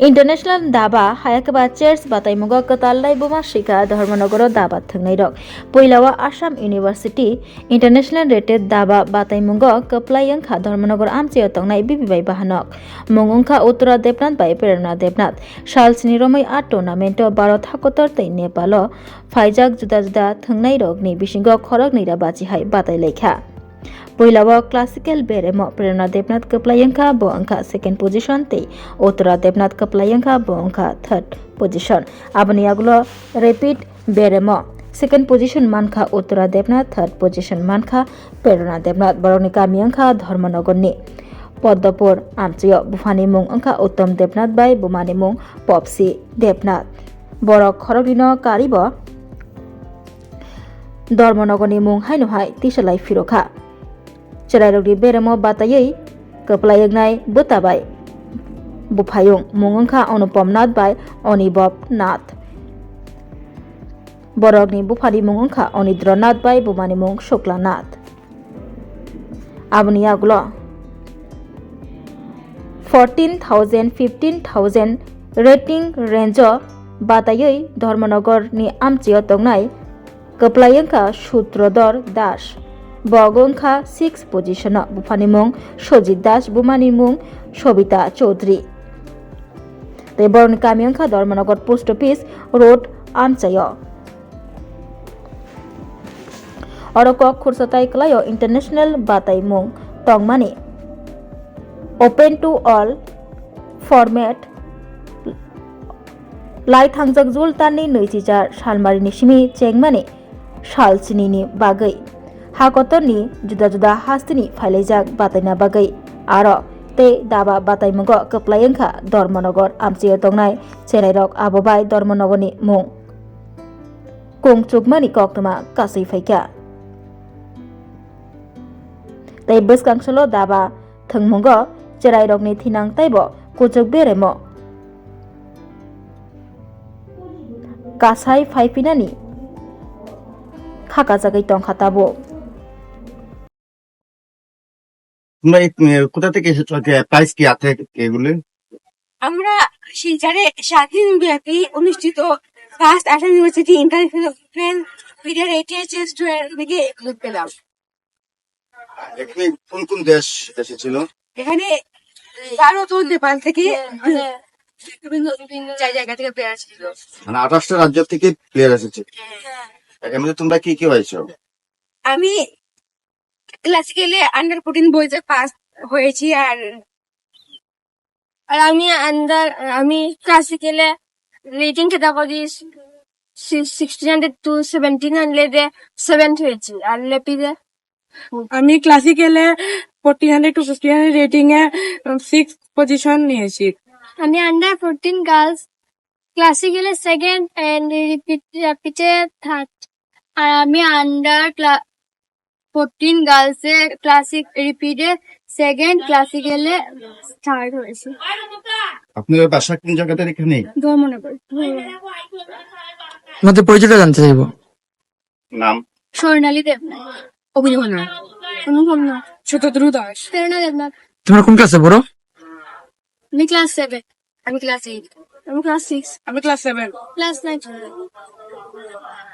International Daba Hayakaba Chairs Bataimuga Katalai Buma Shika Dharmanagoro Daba Thangnairok Poilawa Assam University International Rated Daba Bataimuga Kaplayangkha Dharmanagor Amchia Tongnai Bibi Bahanok Mongungkha Uttara Debnath by Prerna Debnath Shalsini Romai Art Tournament Baro Thakotor Tei Nepalo Faijak Juda Juda Thangnairok ni Bishingo Khorok Nira Bachi Hai Batai Lekha Poilawa classical beremo Prerna Debnath Kaplayangkha bo angkha second position tei Uttara Debnath Kaplayangkha bo angkha third position aboni agulo repeat beremo second position mankha Uttara Debnath third position mankha Prerna Debnath boroni kami angkha Dharmanagar ni Poddopur Amchio bufani mung angkha Uttam Debnath bai bumani mung Popsi Debnath borok khorogino karibo Dharmanagar ni mung haino hai tisalai firokha Cherairokni beremo batayei kaplayagnai butabai bufayung mungangkha Anupam Nath bai Anibab Nath borokni bufani mungangkha Anidra Nath bai bumani mung Shukla Nath aboni agulo 14,000 15,000 rating range batayei Dharmanagar ni amchio tongnai kaplayangkha Sutrodor Das Bogongkha 6 position bufani mung Sojit Das bumani mung Shobita Chaudhary Te boroni kamiangkha Dharmanagar Post Office Road Amchayo Orokok khursatai klayo international batai mung tongmani open to all format lai thangjak jultani noichijar salmarini simi chengmani salchinini bagai Hakotorni juda juda hastini phailajak bataina bagai aro te daba bataimugo kaplayangkha Dharmanagar amchio tongnai cherairok abobai Dharmanagarni mung kongchukmani koktuma kasai phaika tei bwskangshalo daba thangmungo cherairokni thinang taibo kuchuk beremo kasai phaipinani khaka jagai tongkha tabo কোথা থেকে এসেছো price কি আছে এগুলো আমরা শিলচরে স্বাধীন ব্যাপী অনুষ্ঠিত ফার্স্ট আসাম ইউনিভার্সিটি ইন্টারন্যাশনাল মিডিয়ার এইচএস থেকে এগুলো পেলাম এখানে কোন কোন দেশ এসেছিল এখানে ভারত ও নেপাল থেকে বিভিন্ন জায়গা থেকে প্লেয়ার ছিল মানে 28টা রাজ্য থেকে প্লেয়ার এসেছে এর মধ্যে তোমরা কি কি হয়েছো আমি ক্লাসিক্যালে আন্ডার 14 বয়েজে পাস হয়েছি আর আমি ক্লাসিক্যালে রেটিং ক্যাটাগরি 1600 টু 1700 সেভেন্থ হয়েছি আর লেপিতে আমি ক্লাসিক্যালে 1400 টু 1500 রেটিং এ 6 পজিশন নিয়েছি আমি আন্ডার 14 গার্লস ক্লাসিক্যালে সেকেন্ড এন্ড রিপিটে থার্ড আর আমি আন্ডার 14 গার্লস এ ক্লাসিক রিপিটে সেকেন্ড ক্লাসিক্যালে থার্ড হয়েছে আপনার বাসা কোন জায়গাতে এখানে ধর্মনগর আমাদের পরিচয়টা জানতে চাইবো নাম স্বর্ণালী দেবনাথ অভিনয় অনুপম না শতদ্রু দাস প্রেরণা দেবনাথ তোমরা কোন ক্লাসে পড়ো আমি ক্লাস 7 আমি ক্লাস 8 আমি ক্লাস 6 আমি ক্লাস 7 ক্লাস 9